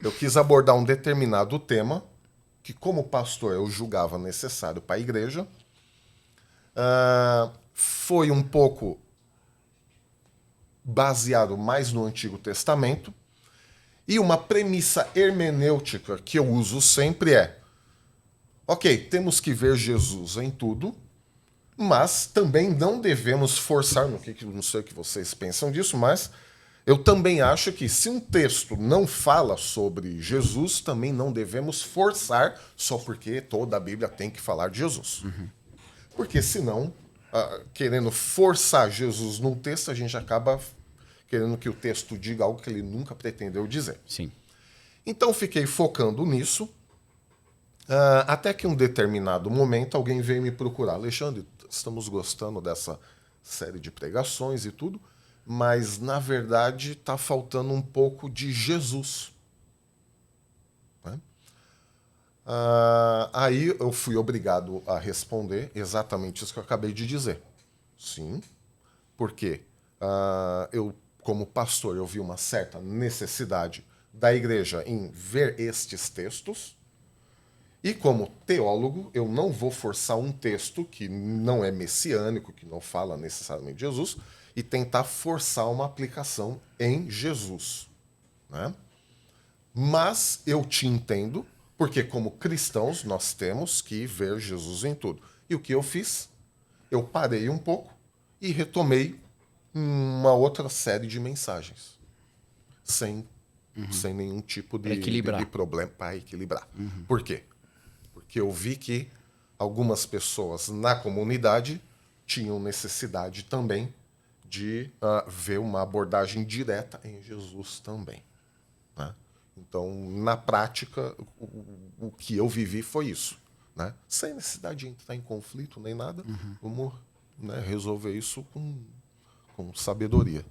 Eu quis abordar um determinado tema que, como pastor, eu julgava necessário para a igreja. Foi um pouco baseado mais no Antigo Testamento. E uma premissa hermenêutica que eu uso sempre é: ok, temos que ver Jesus em tudo, mas também não devemos forçar, não sei o que vocês pensam disso, mas eu também acho que se um texto não fala sobre Jesus, também não devemos forçar só porque toda a Bíblia tem que falar de Jesus. Porque senão, querendo forçar Jesus num texto, a gente acaba querendo que o texto diga algo que ele nunca pretendeu dizer. Sim. Então fiquei focando nisso, até que em um determinado momento alguém veio me procurar. Alexandre, estamos gostando dessa série de pregações e tudo, mas na verdade está faltando um pouco de Jesus. Né? Aí eu fui obrigado a responder exatamente isso que eu acabei de dizer. Sim, porque eu, como pastor, eu vi uma certa necessidade da igreja em ver estes textos. E como teólogo, eu não vou forçar um texto que não é messiânico, que não fala necessariamente de Jesus, e tentar forçar uma aplicação em Jesus. Né? Mas eu te entendo, porque como cristãos nós temos que ver Jesus em tudo. E o que eu fiz? Eu parei um pouco e retomei uma outra série de mensagens. Sem nenhum tipo Para de equilibrar. problema para equilibrar. Por quê? Porque eu vi que algumas pessoas na comunidade tinham necessidade também de ver uma abordagem direta em Jesus também. Né? Então, na prática, o que eu vivi foi isso. Né? Sem necessidade de entrar em conflito nem nada, vamos, né, resolver isso com sabedoria.